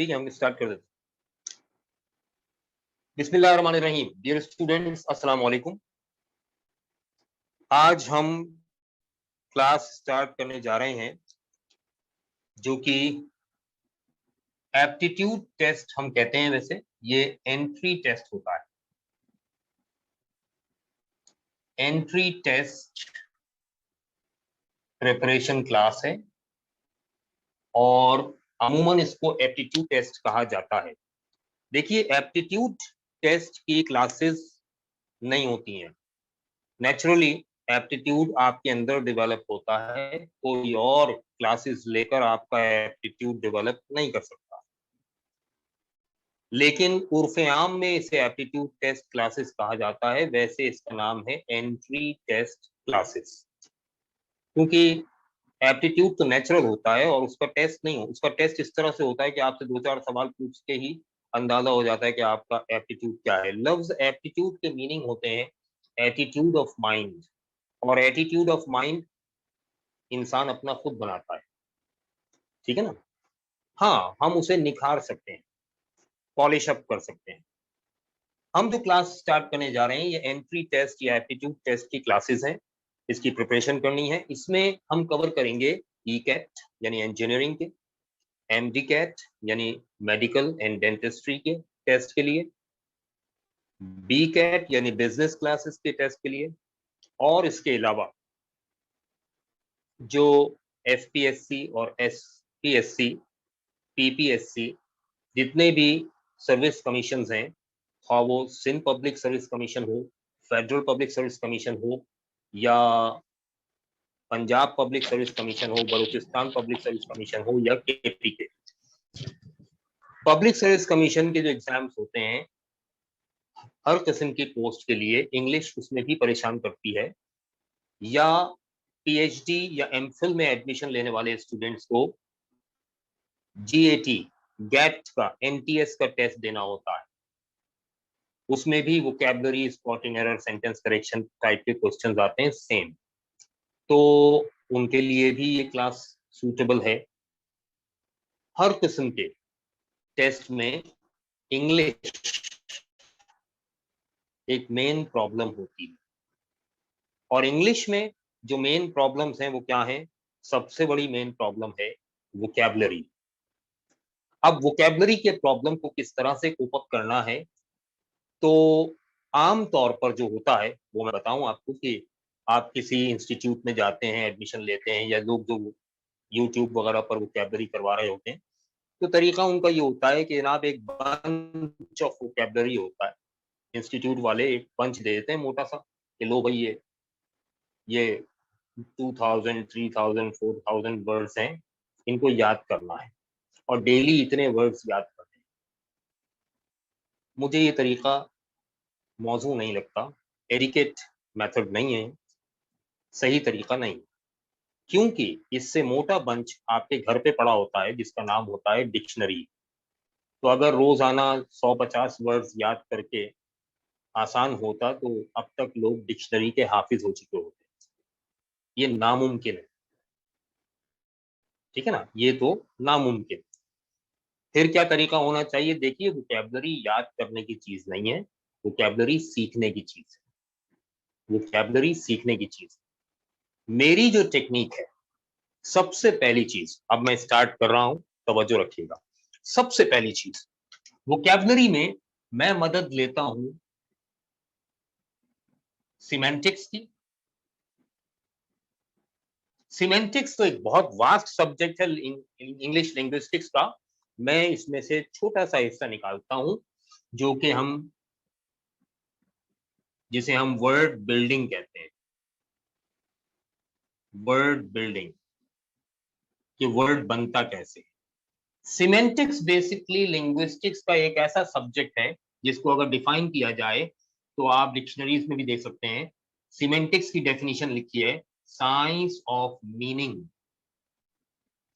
ठीक है, हम स्टार्ट कर देते हैं। बिस्मिल्लाहिर्रहमानिर्रहीम। डियर स्टूडेंट्स, अस्सलाम वालेकुम। आज हम क्लास स्टार्ट करने जा रहे हैं जो कि एप्टीट्यूड टेस्ट हम कहते हैं। वैसे ये एंट्री टेस्ट होता है। एंट्री टेस्ट प्रिपरेशन क्लास है और अमूमन इसको एप्टीट्यूड टेस्ट कहा जाता है। देखिए, एप्टीट्यूड टेस्ट की क्लासेस नहीं होती हैं। नेचुरली एप्टीट्यूड आपके अंदर डेवलप होता है, कोई और क्लासेस लेकर आपका एप्टीट्यूड डेवलप नहीं कर सकता। लेकिन उर्फे आम में इसे एप्टीट्यूड टेस्ट क्लासेस कहा जाता है, वैसे इसका नाम है एंट्री टेस्ट क्लासेस। क्योंकि एप्टीट्यूड तो नेचुरल होता है और उसका टेस्ट नहीं हो, उसका टेस्ट इस तरह से होता है कि आपसे 2-4 सवाल पूछ के ही अंदाजा हो जाता है कि आपका एप्टीट्यूड क्या है। लफ्ज एप्टीट्यूड के मीनिंग होते हैं एटीट्यूड ऑफ माइंड, और एटीट्यूड ऑफ माइंड इंसान अपना खुद बनाता है। ठीक है ना? हाँ, हम उसे निखार सकते हैं, पॉलिश अप कर सकते हैं। हम जो क्लास स्टार्ट करने जा रहे हैं ये एंट्री टेस्ट या एप्टीट्यूड टेस्ट की क्लासेस हैं। इसकी प्रिपरेशन करनी है। इसमें हम कवर करेंगे ई कैट यानी इंजीनियरिंग के, एमडी कैट यानी मेडिकल एंड डेंटिस्ट्री के टेस्ट के लिए, बी कैट यानी बिजनेस क्लासेस के टेस्ट के लिए, और इसके अलावा जो एफपीएससी और एसपीएससी, पीपीएससी, जितने भी सर्विस कमीशंस हैं, हाँ वो सिंध पब्लिक सर्विस कमीशन हो, फेडरल पब्लिक सर्विस कमीशन हो, या पंजाब पब्लिक सर्विस कमीशन हो, बलूचिस्तान पब्लिक सर्विस कमीशन हो, या केपी के पब्लिक सर्विस कमीशन के जो एग्जाम्स होते हैं, हर किस्म की पोस्ट के लिए इंग्लिश उसमें भी परेशान करती है। या पीएचडी या एमफिल में एडमिशन लेने वाले स्टूडेंट्स को जीएटी, गेट का, एनटीएस का टेस्ट देना होता है। उसमें भी vocabulary, spotting error, sentence correction type के क्वेश्चंस आते हैं सेम। तो उनके लिए भी ये क्लास सूटेबल है। हर किस्म के टेस्ट में इंग्लिश एक मेन प्रॉब्लम होती है, और इंग्लिश में जो मेन प्रॉब्लम्स हैं वो क्या हैं? सबसे बड़ी मेन प्रॉब्लम है वोकैबुलरी। अब वोकैबुलरी के प्रॉब्लम को किस तरह से कोप अप करना है, तो आम तौर पर जो होता है वो मैं बताऊं आपको कि आप किसी इंस्टीट्यूट में जाते हैं, एडमिशन लेते हैं, या लोग जो यूट्यूब वगैरह पर वोकैबुलरी करवा रहे होते हैं, तो तरीका उनका ये होता है कि जनाब एक बंच ऑफ वोकैबुलरी होता है। इंस्टीट्यूट वाले एक बंच दे देते हैं मोटा सा कि लो भाई ये 2000, 3000, 4000 वर्ड्स हैं, इनको याद करना है और डेली इतने वर्ड्स याद करने हैं। मुझे ये तरीका मौजू नहीं लगता, एडिकेट मेथड नहीं है, सही तरीका नहीं, क्योंकि इससे मोटा बंच आपके घर पे पड़ा होता है जिसका नाम होता है डिक्शनरी। तो अगर रोजाना 150 वर्ड्स याद करके आसान होता तो अब तक लोग डिक्शनरी के हाफिज हो चुके होते। ये नामुमकिन है। ठीक है ना? ये तो नामुमकिन। फिर क्या तरीका होना चाहिए? देखिए, वोकैबुलरी याद करने की चीज नहीं है, वोकैबुलरी सीखने की चीज है। वोकैबुलरी सीखने की चीज है। मेरी जो टेक्निक है, सबसे पहली चीज, अब मैं स्टार्ट कर रहा हूं, तवज्जो रखिएगा। सबसे पहली चीज, वोकैबुलरी में मैं मदद लेता हूं सिमेंटिक्स की। सिमेंटिक्स तो एक बहुत वास्ट सब्जेक्ट है इंग्लिश लिंग्विस्टिक्स का। मैं इसमें से छोटा सा हिस्सा निकालता हूं जो कि जिसे हम वर्ड बिल्डिंग कहते हैं। वर्ड बिल्डिंग, कि वर्ड बनता कैसे। सिमेंटिक्स बेसिकली लिंग्विस्टिक्स का एक ऐसा सब्जेक्ट है जिसको अगर डिफाइन किया जाए तो आप डिक्शनरीज में भी देख सकते हैं। सिमेंटिक्स की डेफिनेशन लिखी है, science of meaning.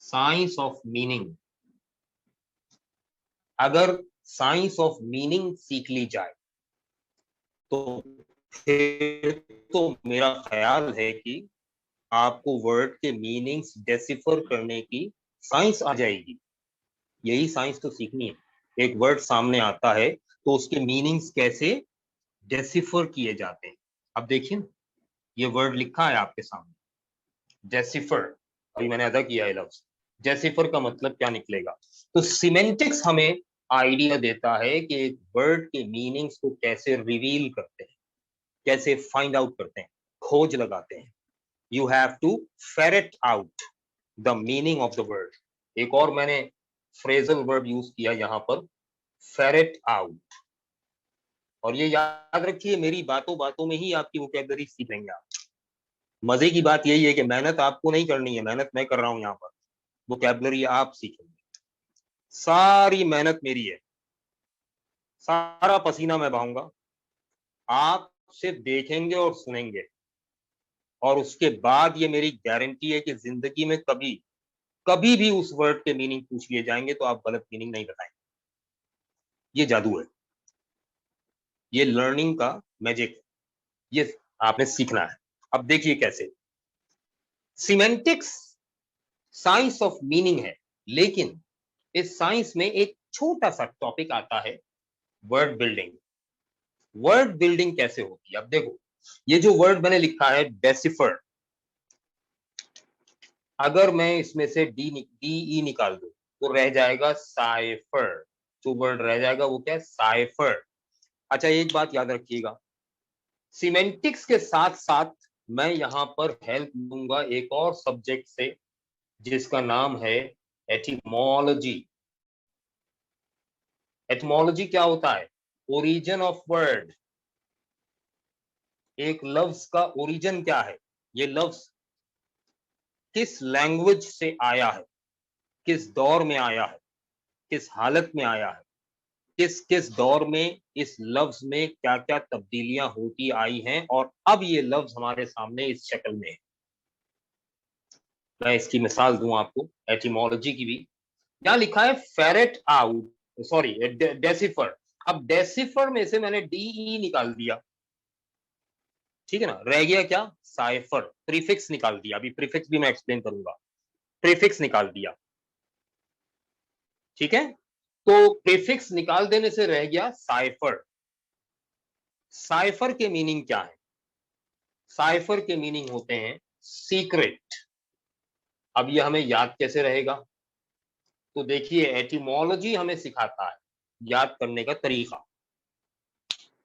Science of meaning. अगर साइंस ऑफ मीनिंग सीख ली जाए तो फिर तो मेरा ख्याल है कि आपको वर्ड के मीनिंग्स डेसिफर करने की साइंस आ जाएगी। यही साइंस तो सीखनी है। एक वर्ड सामने आता है तो उसके मीनिंग्स कैसे डेसिफर किए जाते हैं। अब देखिए ये वर्ड लिखा है आपके सामने, डेसिफर, अभी मैंने अदा किया है लफ्ज। डेसिफर का मतलब क्या निकलेगा? तो सिमेंटिक्स हमें आइडिया देता है कि एक वर्ड के मीनिंग्स को कैसे रिवील करते हैं, कैसे फाइंड आउट करते हैं, खोज लगाते हैं। You have to ferret out the meaning of the word. एक और मैंने फ्रेजल वर्ब यूज किया यहां पर, फेरेट आउट। और ये याद रखिए, मेरी बातों बातों में ही आपकी वोकैबुलरी सीख लेंगे आप। मजे की बात यही है कि मेहनत आपको नहीं करनी है, मेहनत मैं कर रहा हूं यहाँ पर, वोकैबुलरी आप सीखेंगे। सारी मेहनत मेरी है, सारा पसीना मैं बहाऊंगा, आप सिर्फ देखेंगे और सुनेंगे। और उसके बाद ये मेरी गारंटी है कि जिंदगी में कभी कभी भी उस वर्ड के मीनिंग पूछ लिए जाएंगे तो आप गलत मीनिंग नहीं बताएंगे। ये जादू है, ये लर्निंग का मैजिक है, ये आपने सीखना है। अब देखिए कैसे। सिमेंटिक्स साइंस ऑफ मीनिंग है, लेकिन इस साइंस में एक छोटा सा टॉपिक आता है, वर्ड बिल्डिंग। वर्ड बिल्डिंग कैसे होती है? अब देखो, ये जो वर्ड मैंने लिखा है डेसिफर, अगर मैं इसमें से डी ई निकाल दूं तो रह जाएगा साइफर। जो वर्ड रह जाएगा वो क्या है? साइफर। अच्छा एक बात याद रखिएगा, सिमेंटिक्स के साथ साथ मैं यहां पर हेल्प लूंगा एक और सब्जेक्ट से, जिसका नाम है एटिमोलॉजी। एटिमोलॉजी क्या होता है? Origin of word. एक लफ्ज का ओरिजिन क्या है? ये लफ्ज किस लैंग्वेज से आया है, किस दौर में आया है, किस हालत में आया है, किस किस दौर में इस लफ्ज में क्या क्या तब्दीलियां होती आई हैं, और अब ये लफ्ज हमारे सामने इस शक्ल में है। मैं इसकी मिसाल दूं आपको एटिमोलॉजी की भी। यहां लिखा है फेरेट आउट, सॉरी डेसिफर। अब डेसिफर में से मैंने डीई निकाल दिया, ठीक है ना, रह गया क्या? साइफर। प्रीफिक्स निकाल दिया, अभी प्रीफिक्स भी मैं एक्सप्लेन करूंगा। प्रीफिक्स निकाल दिया, ठीक है। तो प्रीफिक्स निकाल देने से रह गया साइफर। साइफर के मीनिंग क्या है? साइफर के मीनिंग होते हैं सीक्रेट। अब ये हमें याद कैसे रहेगा? तो देखिए एटिमोलॉजी हमें सिखाता है याद करने का तरीका।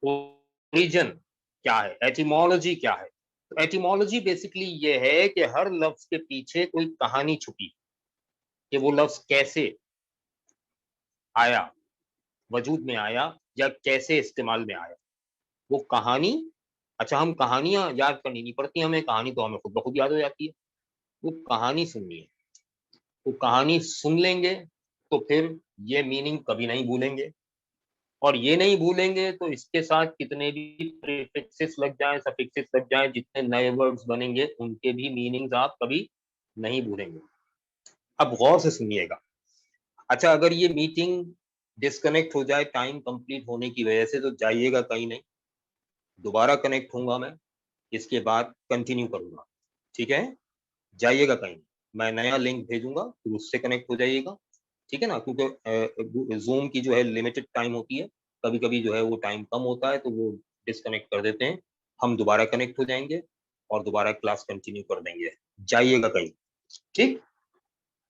ओरिजिन क्या है, एटिमोलॉजी क्या है? तो एटिमोलॉजी बेसिकली ये है कि हर लफ्ज के पीछे कोई कहानी छुपी, कि वो लफ्ज कैसे आया, वजूद में आया, या कैसे इस्तेमाल में आया, वो कहानी। अच्छा हम कहानियां याद करनी नहीं पड़ती हमें, कहानी तो हमें खुद ब खुद याद हो जाती है। वो कहानी सुननी है, वो कहानी सुन लेंगे तो फिर ये मीनिंग कभी नहीं भूलेंगे। और ये नहीं भूलेंगे तो इसके साथ कितने भी प्रीफिक्सेस लग जाएं, सफिक्सेस लग जाएं, जितने नए वर्ड्स बनेंगे उनके भी मीनिंग्स आप कभी नहीं भूलेंगे। अब गौर से सुनिएगा। अच्छा अगर ये मीटिंग डिस्कनेक्ट हो जाए टाइम कंप्लीट होने की वजह से, तो जाइएगा कहीं नहीं, दोबारा कनेक्ट होऊंगा मैं, इसके बाद कंटिन्यू करूंगा, ठीक है। जाइएगा कहीं, मैं नया लिंक भेजूंगा, फिर उससे कनेक्ट हो जाइएगा, ठीक है ना। क्योंकि जूम की जो है लिमिटेड टाइम होती है, कभी कभी जो है वो टाइम कम होता है तो वो डिस्कनेक्ट कर देते हैं। हम दोबारा कनेक्ट हो जाएंगे और दोबारा क्लास कंटिन्यू कर देंगे। जाइएगा कहीं, ठीक।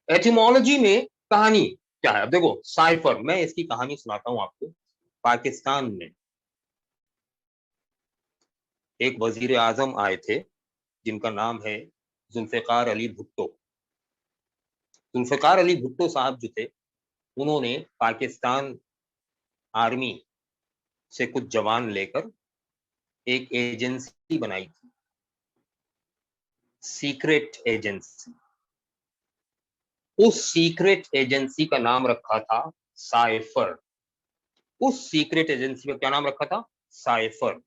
एटिमोलॉजी में कहानी क्या है? अब देखो साइफर, मैं इसकी कहानी सुनाता हूं आपको। पाकिस्तान में एक वजीर आजम आए थे, जिनका नाम है जुल्फिकार अली भुट्टो। जुल्फिकार अली भुट्टो साहब जो थे, उन्होंने पाकिस्तान आर्मी से कुछ जवान लेकर एक एजेंसी बनाई थी, सीक्रेट एजेंसी। उस सीक्रेट एजेंसी का नाम रखा था साइफर। उस सीक्रेट एजेंसी का क्या नाम रखा था? साइफर।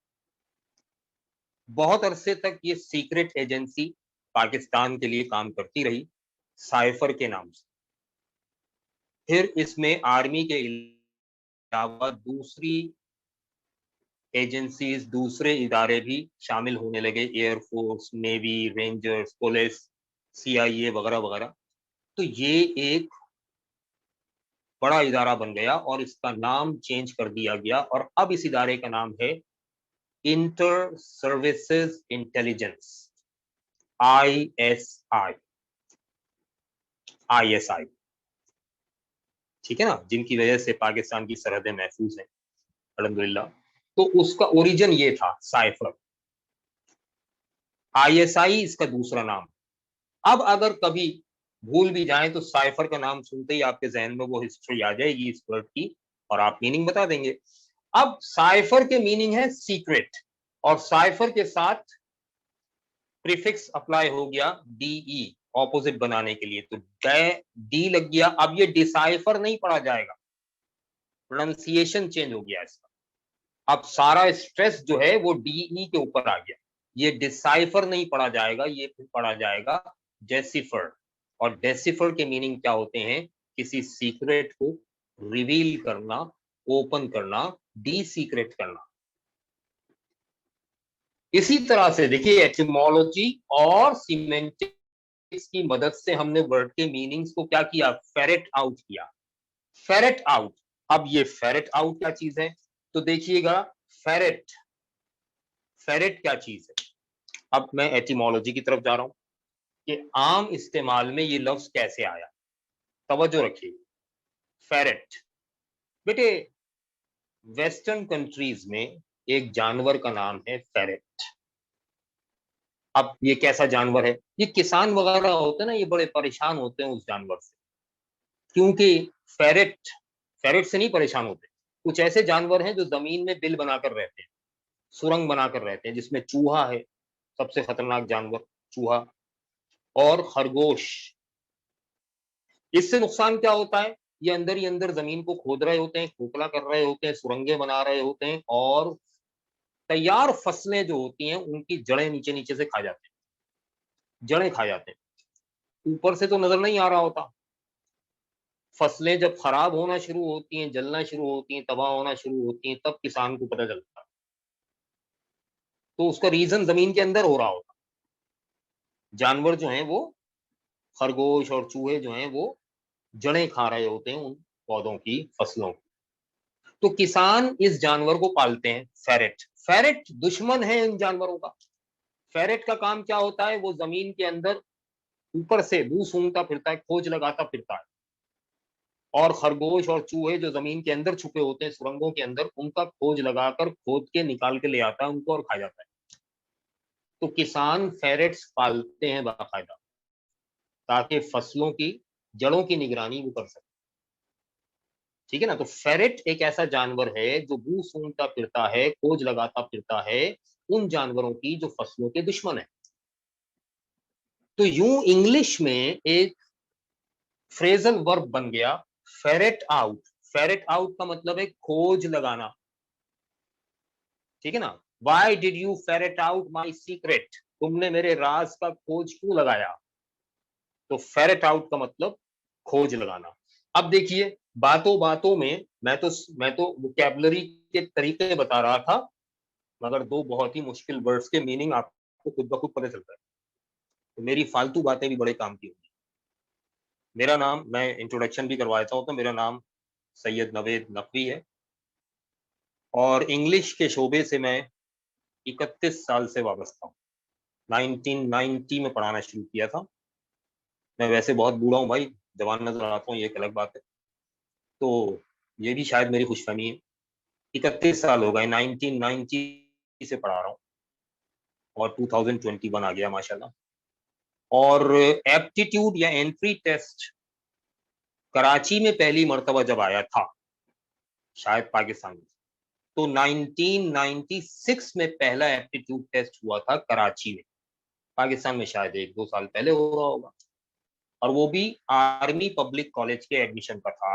बहुत अरसे तक ये सीक्रेट एजेंसी पाकिस्तान के लिए काम करती रही साइफर के नाम से। फिर इसमें आर्मी के अलावा दूसरी एजेंसीज, दूसरे इदारे भी शामिल होने लगे, air force, navy, rangers, police, CIA वगैरह वगैरह। तो ये एक बड़ा इदारा बन गया और इसका नाम चेंज कर दिया गया और अब इस इदारे का नाम है inter services intelligence, ISI, ISI। ठीक है ना, जिनकी वजह से पाकिस्तान की सरहदें महफूज हैं अल्हम्दुलिल्लाह। तो उसका ओरिजिन ये था साइफर, ISI इसका दूसरा नाम। अब अगर कभी भूल भी जाए तो साइफर का नाम सुनते ही आपके जहन में वो हिस्ट्री आ जाएगी इस वर्ड की और आप मीनिंग बता देंगे। अब साइफर के मीनिंग है सीक्रेट और साइफर के साथ प्रीफिक्स अप्लाई हो गया DE, ऑपोजिट बनाने के लिए, तो डी लग गया। अब ये डिसाइफर नहीं पढ़ा जाएगा, प्रोनाउंसिएशन चेंज हो गया इसका। अब सारा स्ट्रेस जो है वो DE के ऊपर आ गया। ये डिसाइफर नहीं पढ़ा जाएगा, ये पढ़ा जाएगा डेसिफर। और डेसिफर के मीनिंग क्या होते हैं? किसी सीक्रेट को रिवील करना, ओपन करना, डी सीक्रेट करना। इसी तरह से देखिए एटिमोलॉजी और सीमेंटिक्स की मदद से हमने वर्ड के मीनिंग्स को क्या किया? फेरेट आउट किया। Ferret out. अब ये फेरेट आउट क्या चीज है? तो देखिएगा, फेरेट, फेरेट क्या चीज है? अब मैं एटिमोलॉजी की तरफ जा रहा हूं कि आम इस्तेमाल में ये लफ्ज कैसे आया। तवज्जो रखिए। फेरेट, बेटे वेस्टर्न कंट्रीज में एक जानवर का नाम है फेरेट। अब ये कैसा जानवर है? ये किसान वगैरह होते हैं ना, ये बड़े परेशान होते हैं उस जानवर से, क्योंकि फेरेट, फेरेट से नहीं परेशान होते। कुछ ऐसे जानवर हैं जो जमीन में बिल बनाकर रहते हैं, सुरंग बनाकर रहते हैं, जिसमें चूहा है, सबसे खतरनाक जानवर चूहा, और खरगोश। इससे नुकसान क्या होता है? ये अंदर ही अंदर जमीन को खोद रहे होते हैं, खोखला कर रहे होते हैं, सुरंगें बना रहे होते हैं और तैयार फसलें जो होती हैं उनकी जड़ें नीचे नीचे से खा जाते हैं, जड़ें खा जाते हैं। ऊपर से तो नजर नहीं आ रहा होता। फसलें जब खराब होना शुरू होती हैं, जलना शुरू होती हैं, तबाह होना शुरू होती हैं, तब किसान को पता चलता है। तो उसका रीजन जमीन के अंदर हो रहा होता। जानवर जो हैं वो, खरगोश और चूहे जो हैं वो जड़ें खा रहे होते हैं उन पौधों की, फसलों की। तो किसान इस जानवर को पालते हैं, फेरेट। फेरेट दुश्मन है इन जानवरों का। फेरेट का काम क्या होता है? वो जमीन के अंदर ऊपर से बू सूंघता फिरता है, खोज लगाता फिरता है, और खरगोश और चूहे जो जमीन के अंदर छुपे होते हैं सुरंगों के अंदर, उनका खोज लगाकर खोद के निकाल के ले आता है उनको और खा जाता है। तो किसान फेरेट्स पालते हैं बाकायदा, ताकि फसलों की जड़ों की निगरानी वो कर सके। ठीक है ना? तो फेरेट एक ऐसा जानवर है जो बू सूंघता फिरता है, खोज लगाता फिरता है उन जानवरों की जो फसलों के दुश्मन है। तो यूं इंग्लिश में एक फ्रेजल वर्ब बन गया, फेरेट आउट। फेरेट आउट का मतलब है खोज लगाना। ठीक है ना? Why did you ferret out my secret? तुमने मेरे राज का खोज क्यों लगाया? तो फेरेट आउट का मतलब खोज लगाना। अब देखिए, बातों बातों में मैं तो वोकैबुलरी के तरीके बता रहा था, मगर दो बहुत ही मुश्किल वर्ड्स के मीनिंग आपको खुद ब खुद पता चलता है। तो मेरी फालतू बातें भी बड़े काम की होंगी। मेरा नाम, मैं इंट्रोडक्शन भी करवाता हूँ, तो मेरा नाम सैयद नवेद नकवी है और इंग्लिश के शोबे से मैं 31 साल से वाबस्ता हूँ। 1990 में पढ़ाना शुरू किया था। मैं वैसे बहुत बूढ़ा हूँ भाई, जवान नजर आता हूँ, ये एक अलग बात है। तो ये भी शायद मेरी खुशफहमी है। 31 साल हो गए, 1990 से पढ़ा रहा हूँ और 2021 आ गया माशाल्लाह। और एप्टीट्यूड या एंट्री टेस्ट कराची में पहली मर्तबा जब आया था, शायद पाकिस्तान में, तो 1996 में पहला एप्टीट्यूड टेस्ट हुआ था कराची में। पाकिस्तान में शायद 1-2 साल पहले हो रहा होगा, और वो भी आर्मी पब्लिक कॉलेज के एडमिशन का था,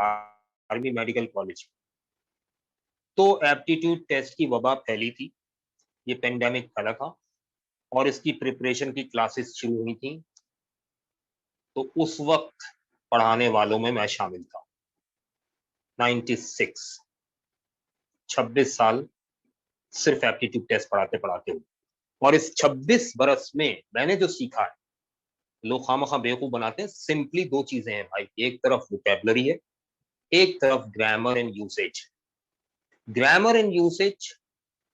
आर्मी मेडिकल कॉलेज। तो एप्टीट्यूड टेस्ट की वबा फैली थी, ये पेंडेमिक फैला था और इसकी प्रिपरेशन की क्लासेस शुरू हुई थी। तो उस वक्त पढ़ाने वालों में मैं शामिल था। 96, 26 साल सिर्फ एप्टीट्यूड टेस्ट पढ़ाते पढ़ाते हुए। और इस 26 बरस में मैंने जो सीखा है, लोग खामखा बेवकूफ बनाते हैं, सिंपली दो चीजें हैं भाई। एक तरफ वोकैबुलरी है एक तरफ grammar and usage. Grammar and usage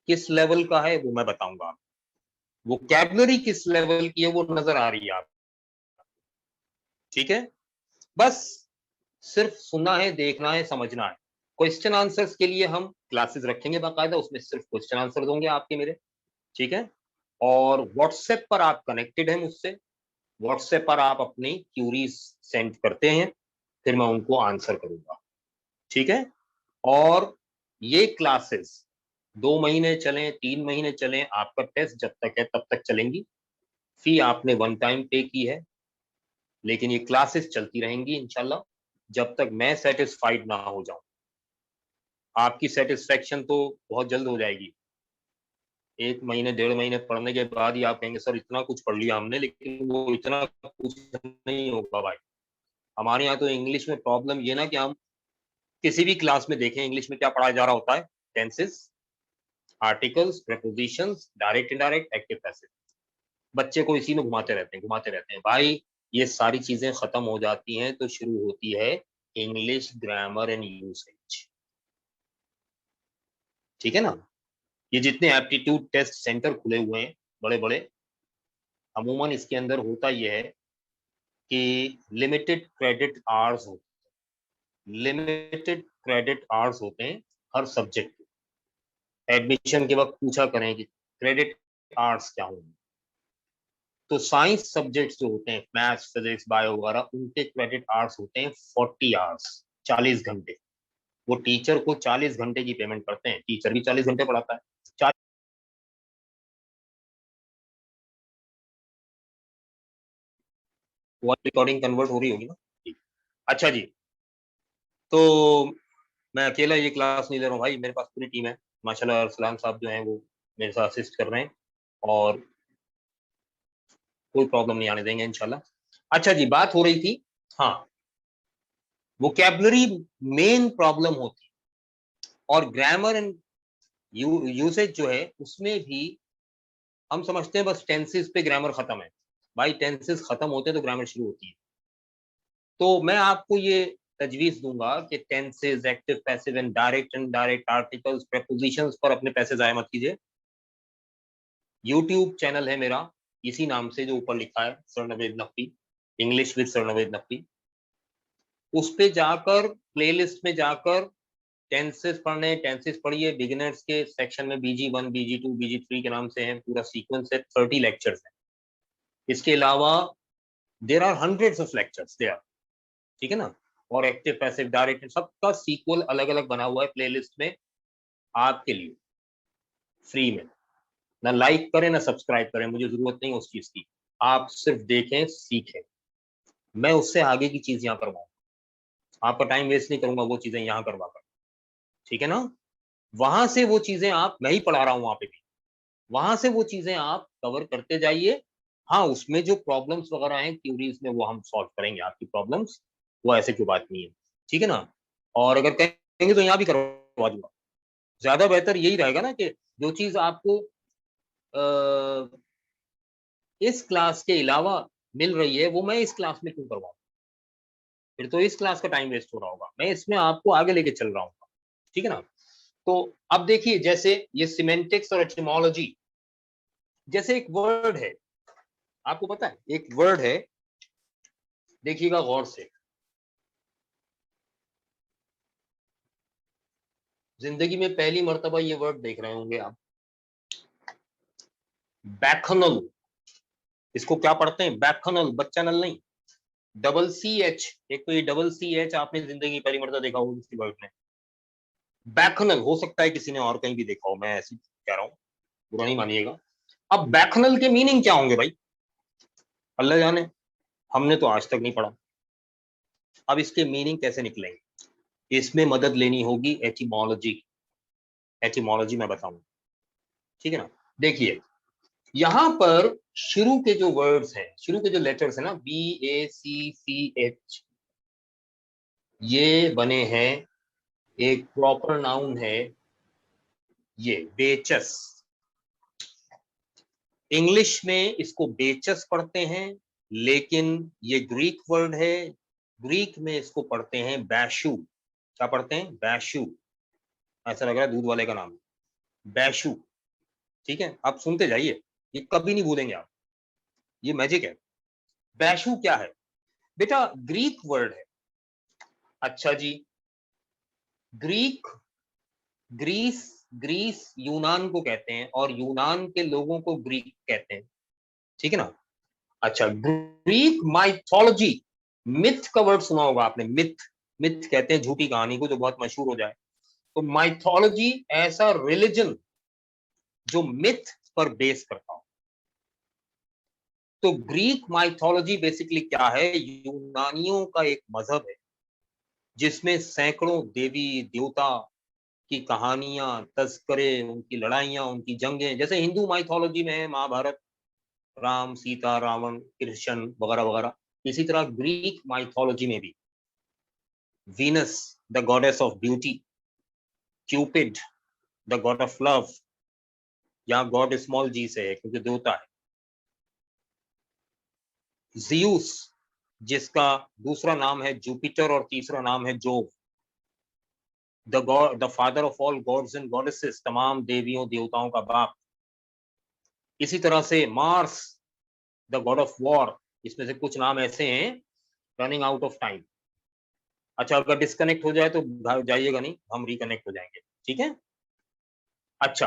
किस लेवल का है वो मैं बताऊंगा। वोकैबुलरी किस लेवल की है वो नजर आ रही है आप, ठीक है। बस सिर्फ सुनना है, देखना है, समझना है। क्वेश्चन आंसर्स के लिए हम क्लासेस रखेंगे बाकायदा, उसमें सिर्फ क्वेश्चन आंसर होंगे आपके मेरे, ठीक है। और व्हाट्सएप पर आप कनेक्टेड हैं मुझसे, व्हाट्सएप पर आप अपनी क्यूरीज सेंड करते हैं, फिर मैं उनको आंसर करूंगा, ठीक है। और ये क्लासेस 2 महीने चलें, 3 महीने चलें, आपका टेस्ट जब तक है तब तक चलेंगी। फी आपने वन टाइम पे की है, लेकिन ये क्लासेस चलती रहेंगी इंशाल्लाह जब तक मैं सेटिस्फाइड ना हो जाऊं। आपकी सेटिस्फेक्शन तो बहुत जल्द हो जाएगी। 1 महीने 1.5 महीने पढ़ने के बाद ही आप कहेंगे सर इतना कुछ पढ़ लिया हमने, लेकिन वो इतना कुछ नहीं होगा भाई। हमारे यहाँ तो इंग्लिश में प्रॉब्लम ये ना कि हम किसी भी क्लास में देखें इंग्लिश में क्या पढ़ाया जा रहा होता है, tenses, articles, prepositions, direct indirect, active passive. बच्चे को इसी में घुमाते रहते हैं भाई। ये सारी चीजें खत्म हो जाती हैं तो शुरू होती है इंग्लिश ग्रामर एंड यूसेज, ठीक है ना। ये जितने एप्टीट्यूड टेस्ट सेंटर खुले हुए हैं बड़े बड़े, अमूमन इसके अंदर होता यह है कि लिमिटेड क्रेडिट आवर्स होते हैं, लिमिटेड क्रेडिट आवर्स होते हैं हर सब्जेक्ट के। एडमिशन के वक्त पूछा करें कि क्रेडिट आवर्स क्या होंगे, तो साइंस सब्जेक्ट्स जो होते हैं, मैथ्स, फिजिक्स, बायो वगैरह, उनके क्रेडिट आवर्स होते हैं 40 आवर्स, 40 घंटे। वो टीचर को 40 घंटे की पेमेंट करते हैं, टीचर भी 40 घंटे पढ़ाता है। वो रिकॉर्डिंग कन्वर्ट हो रही होगी ना, ठीक। अच्छा जी, तो मैं अकेला ये क्लास नहीं ले रहा हूँ भाई, मेरे पास पूरी टीम है माशाल्लाह। अरसलान साहब जो हैं वो मेरे साथ असिस्ट कर रहे हैं, और कोई प्रॉब्लम नहीं आने देंगे इंशाल्लाह। अच्छा जी, बात हो रही थी, हाँ, वोकैबुलरी मेन प्रॉब्लम होती है, और ग्रामर एंड यूसेज जो है उसमें भी हम समझते हैं बस टेंसेस पे ग्रामर खत्म है। भाई टेंसेस खत्म होते हैं तो ग्रामर शुरू होती है। तो मैं आपको ये तजवीज दूंगा कि tenses, active passive and direct and direct articles, prepositions पर अपने पैसे जाया मत कीजिए। यूट्यूब चैनल है मेरा, इसी नाम से जो ऊपर लिखा है, sir Naved Naqvi, English with sir Naved Naqvi. उस पे जाकर प्लेलिस्ट में जाकर टेंसेस पढ़ने, टेंसेस पढ़िए। बिगिनर्स के सेक्शन में BG1, BG2, BG3 के नाम से है, पूरा सीक्वेंस है, 30 लेक्चर्स है। इसके अलावा there are hundreds of lectures there, ठीक है ना। और एक्टिव पैसिव डायरेक्ट सबका सीक्वल अलग अलग बना हुआ है प्लेलिस्ट में आपके लिए, फ्री में। ना लाइक करें ना सब्सक्राइब करें, मुझे जरूरत नहीं उस चीज की। आप सिर्फ देखें, सीखें, मैं उससे आगे की चीज यहाँ करवाऊंगा। आपका टाइम वेस्ट नहीं करूंगा वो चीजें यहाँ करवा कर, ठीक है ना। वहां से वो चीजें आप, मैं ही पढ़ा रहा हूँ वहां पे भी, वहां से वो चीजें आप कवर करते जाइए। हाँ, उसमें जो प्रॉब्लम्स वगैरह हैं क्यूरीज में, वो हम सॉल्व करेंगे आपकी प्रॉब्लम्स, वो ऐसे कोई बात नहीं है, ठीक है ना। और अगर कहेंगे तो यहाँ भी करवा दूंगा। ज्यादा बेहतर यही रहेगा ना कि जो चीज आपको इस क्लास के अलावा मिल रही है वो मैं इस क्लास में क्यों करवाऊँ, फिर तो इस क्लास का टाइम वेस्ट हो रहा होगा। मैं इसमें आपको आगे लेके चल रहा हूँ, ठीक है ना। तो अब देखिए, जैसे ये सिमेंटिक्स और एटिमोलॉजी, जैसे एक वर्ड है, आपको पता है एक वर्ड है, देखिएगा गौर से, जिंदगी में पहली मर्तबा ये वर्ड देख रहे होंगे आप, बैखनल। इसको क्या पढ़ते हैं, बैखनल, बच्चा नल नहीं, CH। एक तो ये CH आपने जिंदगी में पहली मर्तबा देखा होगा किसी वर्ड में। बैखनल हो सकता है किसी ने और कहीं भी देखा हो, मैं ऐसे कह रहा हूँ, बुरा नहीं मानिएगा। अब बैखनल के मीनिंग क्या होंगे भाई, अल्लाह जाने, हमने तो आज तक नहीं पढ़ा। अब इसके मीनिंग कैसे निकलेंगे, इसमें मदद लेनी होगी एटिमोलॉजी। एटिमोलॉजी मैं बताऊंगा, ठीक है ना। देखिए, यहां पर शुरू के जो वर्ड्स हैं, शुरू के जो लेटर्स हैं ना, BACCH, ये बने हैं, एक प्रॉपर नाउन है ये, बेचस। इंग्लिश में इसको बेचस पढ़ते हैं, लेकिन ये ग्रीक वर्ड है, ग्रीक में इसको पढ़ते हैं बैशु। क्या पढ़ते हैं? बैशु। ऐसा लग रहा है दूध वाले का नाम है, बैशु। ठीक है, आप सुनते जाइए, ये कभी नहीं भूलेंगे आप, ये मैजिक है। बैशु क्या है बेटा? ग्रीक वर्ड है। अच्छा जी, ग्रीक, ग्रीस, ग्रीस यूनान को कहते हैं और यूनान के लोगों को ग्रीक कहते हैं, ठीक है ना। अच्छा, ग्रीक माइथोलॉजी, मिथ का वर्ड सुना होगा आपने, मिथ। मिथ कहते हैं झूठी कहानी को जो बहुत मशहूर हो जाए। तो माइथोलॉजी ऐसा रिलीजन जो मिथ पर बेस करता हो। तो ग्रीक माइथोलॉजी बेसिकली क्या है? यूनानियों का एक मजहब है जिसमें सैकड़ों देवी देवता की कहानियां, तस्करे, उनकी लड़ाइयां, उनकी जंगें, जैसे हिंदू माइथोलॉजी में है महाभारत, राम सीता रावण कृष्ण वगैरह वगैरह, इसी तरह ग्रीक माइथोलॉजी में भी Venus the goddess of beauty, Cupid the god of love, यहाँ गॉड स्मॉल जी से है क्योंकि देवता है। जियूस जिसका दूसरा नाम है जुपिटर और तीसरा नाम है Jove, the God, the father of all gods and goddesses, तमाम देवियों देवताओं का बाप। इसी तरह से Mars the god of war. इसमें से कुछ नाम ऐसे हैं, रनिंग आउट ऑफ टाइम। अच्छा, अगर डिस्कनेक्ट हो जाए तो जाइएगा नहीं, हम रिकनेक्ट हो जाएंगे, ठीक है। अच्छा,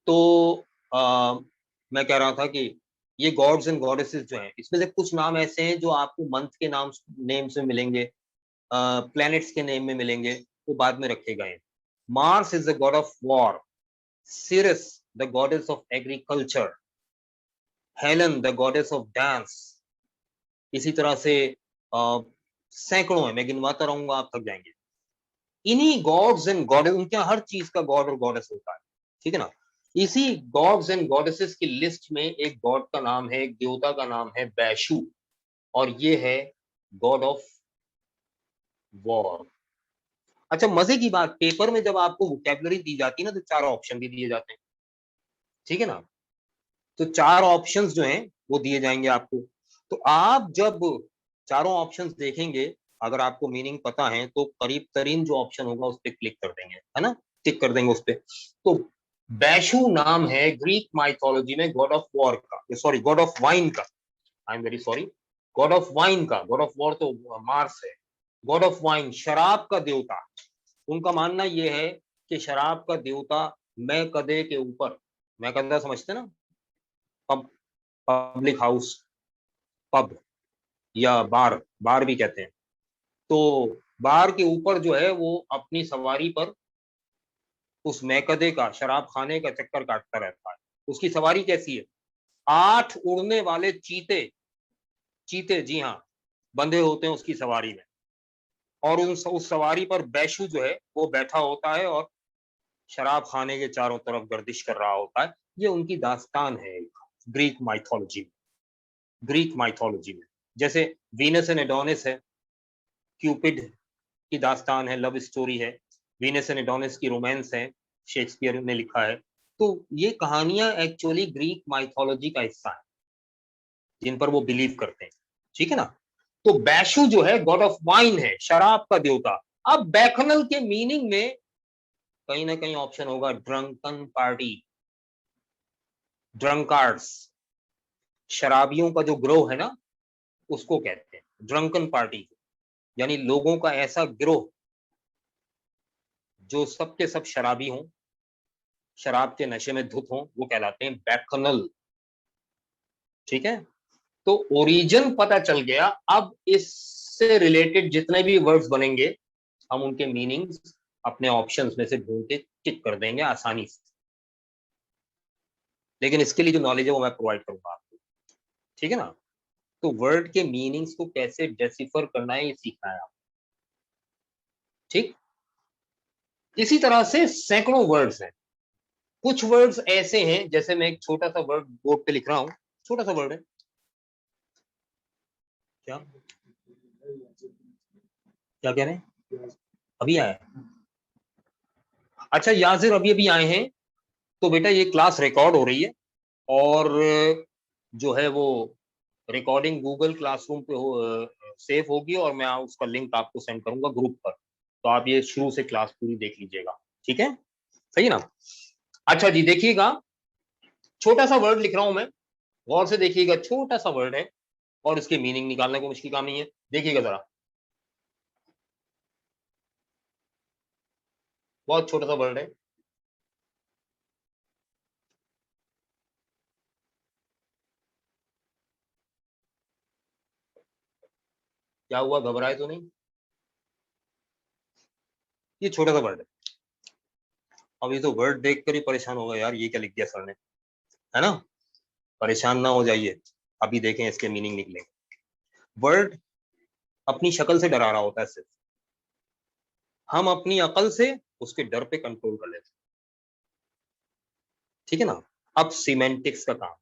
तो मैं कह रहा था कि ये गॉड्स एंड गॉडेसेस जो हैं, इसमें से कुछ नाम ऐसे हैं जो आपको मंथ के नाम नेम से मिलेंगे, प्लैनेट्स के नेम में मिलेंगे, वो बाद में रखे गए। Mars is the god of war, Ceres the goddess of agriculture, Helen the goddess of dance. इसी तरह से सैकड़ों है, मैं गिनवाता रहूंगा, आप थक जाएंगे। इन्हीं गॉड्स एंड गॉडेस, उनके हर चीज का गॉड और गॉडेस होता है, ठीक है ना। इसी गॉड्स एंड गॉडेसेस की लिस्ट में एक गॉड का नाम है, एक देवता का नाम है बैशु, और ये है गॉड ऑफ वॉर। अच्छा, मजे की बात, पेपर में जब आपको वोकैबुलरी दी जाती है ना, तो 4 ऑप्शन भी दिए जाते हैं, ठीक है ना। तो 4 ऑप्शंस जो हैं वो दिए जाएंगे आपको। तो आप जब चारों ऑप्शंस देखेंगे, अगर आपको मीनिंग पता है तो करीब तरीन जो ऑप्शन होगा उस पर क्लिक कर देंगे, है ना, टिक कर देंगे उस पर। तो बैशु नाम है ग्रीक माइथोलॉजी में गॉड ऑफ वॉर का, सॉरी गॉड ऑफ वाइन का, I am very sorry, God of wine का। गॉड ऑफ वॉर तो मार्स है। गॉड ऑफ वाइन, शराब का देवता। उनका मानना यह है कि शराब का देवता मैकदे के ऊपर, मैकदा समझते ना, पब, पब्लिक हाउस, पब या बार, बार भी कहते हैं। तो बार के ऊपर जो है वो अपनी सवारी पर उस मैकदे का, शराब खाने का चक्कर काटता रहता है। उसकी सवारी कैसी है? 8 उड़ने वाले चीते, चीते जी हाँ, बंधे होते हैं उसकी सवारी में, और उस सवारी पर बैशु जो है वो बैठा होता है और शराब खाने के चारों तरफ गर्दिश कर रहा होता है। ये उनकी दास्तान है ग्रीक माइथोलॉजी में। ग्रीक माइथोलॉजी में जैसे वीनस एंड एडोनिस है, क्यूपिड की दास्तान है, लव स्टोरी है। वीनस एंड एडोनिस की रोमांस है, शेक्सपियर ने लिखा है। तो ये कहानियां एक्चुअली ग्रीक माइथोलॉजी का हिस्सा है जिन पर वो बिलीव करते हैं, ठीक है ना। तो बैशु जो है गॉड ऑफ वाइन है, शराब का देवता। अब बैखनल के मीनिंग में कहीं ना कहीं ऑप्शन होगा ड्रंकन पार्टी, ड्रंकार्ड्स, शराबियों का जो ग्रोह है ना, उसको कहते हैं ड्रंकन पार्टी, यानी लोगों का ऐसा गिरोह जो सब के सब शराबी हों, शराब के नशे में धुत हों, वो कहलाते हैं बैखनल, ठीक है। तो ओरिजिन पता चल गया। अब इससे रिलेटेड जितने भी वर्ड्स बनेंगे हम उनके मीनिंग्स अपने ऑप्शंस में से ढूंढ के टिक कर देंगे आसानी से, लेकिन इसके लिए जो नॉलेज है वो मैं प्रोवाइड करूंगा आपको, ठीक है ना। तो वर्ड के मीनिंग्स को कैसे डेसिफर करना है ये सीखना है आप, ठीक। इसी तरह से सैकड़ों वर्ड्स हैं। कुछ वर्ड्स ऐसे हैं, जैसे मैं एक छोटा सा वर्ड बोर्ड पे लिख रहा हूं, छोटा सा वर्ड है, क्या क्या कह रहे हैं? अभी आया? अच्छा याजिर, अभी अभी आए हैं। तो बेटा ये क्लास रिकॉर्ड हो रही है, और जो है वो रिकॉर्डिंग गूगल क्लासरूम पे सेव होगी और मैं उसका लिंक आपको सेंड करूंगा ग्रुप पर, तो आप ये शुरू से क्लास पूरी देख लीजिएगा, ठीक है, सही ना। अच्छा जी, देखिएगा छोटा सा वर्ड लिख रहा हूं मैं, गौर से देखिएगा, छोटा सा वर्ड है और इसके मीनिंग निकालने को मुश्किल काम नहीं है। देखिएगा जरा, बहुत छोटा सा वर्ड है। क्या हुआ, घबराए तो नहीं? ये छोटा सा वर्ड है। अब ये तो वर्ड देखकर ही परेशान होगा यार, ये क्या लिख दिया सर ने, है ना। परेशान ना हो जाइए, अभी देखें इसके मीनिंग निकलेंगे। वर्ड अपनी शक्ल से डरा रहा होता है सिर्फ, हम अपनी अकल से उसके डर पे कंट्रोल कर लेते हैं, ठीक है ना। अब सीमेंटिक्स का काम,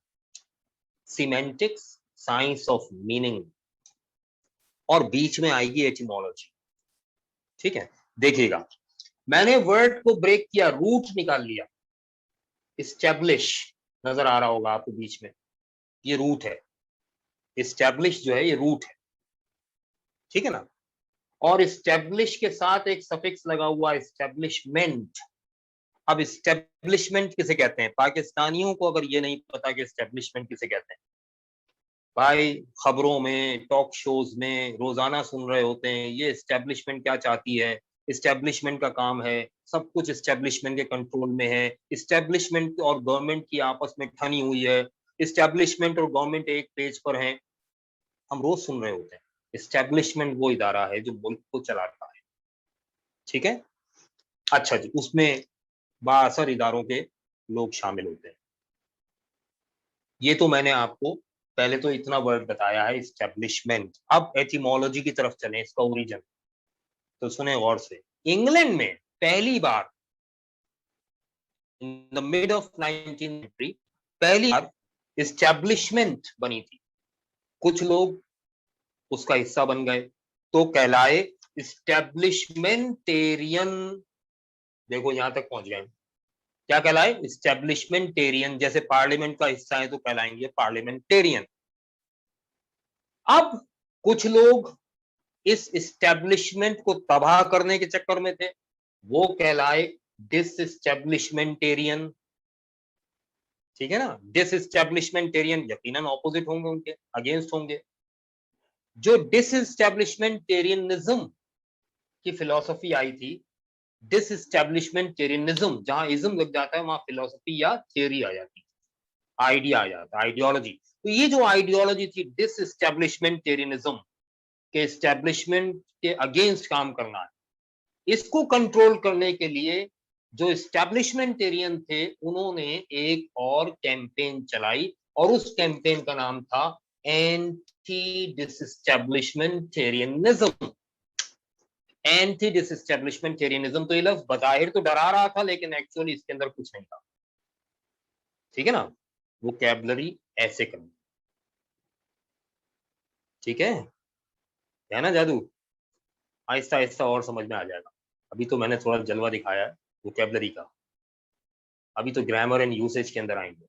सीमेंटिक्स साइंस ऑफ मीनिंग, और बीच में आएगी एटिमोलॉजी, ठीक है। देखिएगा, मैंने वर्ड को ब्रेक किया, रूट निकाल लिया, इस्टेब्लिश नजर आ रहा होगा आपको बीच में, ये रूट है, इस्टेब्लिश जो है ये रूट है, ठीक है ना। और इस्टेब्लिश के साथ एक सफिक्स लगा हुआ, इस्टेब्लिशमेंट। अब इस्टेब्लिशमेंट किसे कहते हैं, पाकिस्तानियों को अगर ये नहीं पता कि इस्टेब्लिशमेंट किसे कहते हैं, भाई खबरों में टॉक शोज में रोजाना सुन रहे होते हैं ये इस्टेब्लिशमेंट क्या चाहती है, इस्टेब्लिशमेंट का काम है, सब कुछ इस्टेब्लिशमेंट के कंट्रोल में है, इस्टेब्लिशमेंट और गवर्नमेंट की आपस में ठनी हुई है, इस्टेब्लिशमेंट और गवर्नमेंट एक पेज पर हैं, हम रोज सुन रहे होते हैं। इस्टेब्लिशमेंट वो इदारा है जो मुल्क को चलाता है, ठीक है। अच्छा जी, उसमें बाअसर इदारों के लोग शामिल होते हैं। ये तो मैंने आपको पहले तो इतना वर्ड बताया है, इस्टेब्लिशमेंट। अब एटिमोलॉजी की तरफ चलें, इसका ओरिजिन, तो सुने गौर से। इंग्लैंड में पहली बार in the mid of 19th century पहली बार इस्टेब्लिशमेंट बनी थी, कुछ लोग उसका हिस्सा बन गए तो कहलाए इस्टेब्लिशमेंटेरियन। देखो यहां तक पहुंच गए, क्या कहलाए, इस्टेब्लिशमेंटेरियन, जैसे पार्लियामेंट का हिस्सा है तो कहलाएंगे पार्लियामेंटेरियन। अब कुछ लोग इस इस्टेब्लिशमेंट को तबाह करने के चक्कर में थे, वो कहलाए डिसएस्टेब्लिशमेंटेरियन, ठीक है ना। डिसएस्टेब्लिशमेंटेरियन यकीनन ऑपोजिट होंगे, उनके अगेंस्ट होंगे। जो डिसएस्टेब्लिशमेंटेरियनिज्म की फिलॉसफी आई थी, डिसएस्टेब्लिशमेंटेरियनिज्म, जहां इज्म लग जाता है वहां फिलॉसफी या थियरी आ जाती है, आइडिया आ जाता है, आइडियोलॉजी। तो ये जो आइडियोलॉजी थी डिसएस्टेब्लिशमेंटेरियनिज्म, के एस्टेब्लिशमेंट के अगेंस्ट काम करना है, इसको कंट्रोल करने के लिए जो एस्टेब्लिशमेंटेरियन थे उन्होंने एक और कैंपेन चलाई, और उस कैंपेन का नाम था एंटी डिसएस्टेब्लिशमेंटेरियनिज्म। एंटी डिसएस्टेब्लिशमेंटेरियनिज्म, तो ये लफ्ज बज़ाहिर तो डरा रहा था लेकिन एक्चुअली इसके अंदर कुछ नहीं था, ठीक है ना। वोकैबुलरी ऐसे करनी, ठीक है ना जादू, आहिस्ता आहिस्ता और समझ में आ जाएगा। अभी तो मैंने थोड़ा जलवा दिखाया है वोकैबुलरी का, अभी तो ग्रामर एंड यूसेज के अंदर आएंगे।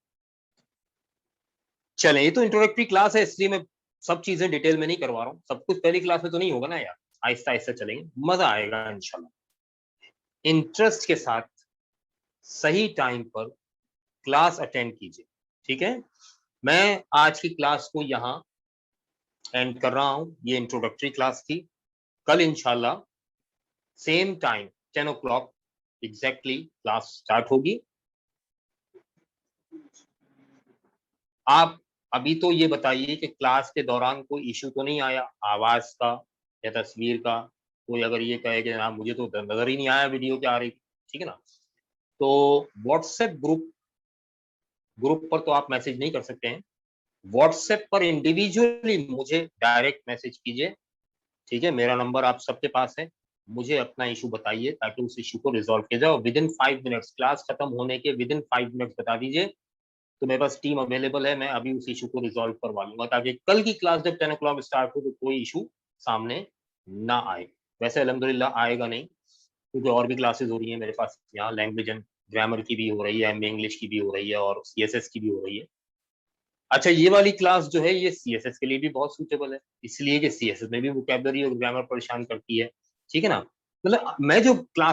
चलें, ये तो इंट्रोडक्टरी क्लास है इसलिए मैं सब चीजें डिटेल में नहीं करवा रहा हूँ, सब कुछ पहली क्लास में तो नहीं होगा ना यार, आहिस्ता आहिस्ता चलेंगे, मजा आएगा इंशाल्लाह। इंटरेस्ट के साथ सही टाइम पर क्लास अटेंड कीजिए, ठीक है। मैं आज की क्लास को यहाँ एंड कर रहा हूँ, ये इंट्रोडक्टरी क्लास थी। कल इंशाल्लाह same time 10 o'clock exactly class start होगी। आप अभी तो ये बताइए कि क्लास के दौरान कोई इशू तो नहीं आया आवाज का या तस्वीर का, कोई अगर ये कहे कि हाँ मुझे तो नजर ही नहीं आया वीडियो क्या आ रही, ठीक है ना। तो व्हाट्सएप ग्रुप पर तो आप मैसेज नहीं कर सकते हैं, व्हाट्सएप पर इंडिविजुअली मुझे डायरेक्ट मैसेज कीजिए, ठीक है। मेरा नंबर आप सबके पास है, मुझे अपना इशू बताइए ताकि उस इशू को रिजॉल्व किया जाए। विद इन 5 मिनट्स, क्लास खत्म होने के विद इन 5 मिनट्स बता दीजिए, तो मेरे पास टीम अवेलेबल है, मैं अभी उस इशू को रिजॉल्व करवा लूंगा ताकि कल की क्लास जब 10 o'clock स्टार्ट हो तो कोई इशू सामने ना आए। वैसे अल्हम्दुलिल्लाह आएगा नहीं, क्योंकि और भी क्लासेस हो रही है मेरे पास यहाँ, लैंग्वेज एंड ग्रामर की भी हो रही है, एमए इंग्लिश की भी हो रही है और सीएसएस की भी हो रही है। अच्छा, ये वाली क्लास जो है ये सीएसएस के लिए भी बहुत सूटेबल है, इसलिए कि सीएसएस में भी वोकैबुलरी और ग्रामर परेशान करती है, ठीक है ना? मतलब मैं जो क्लास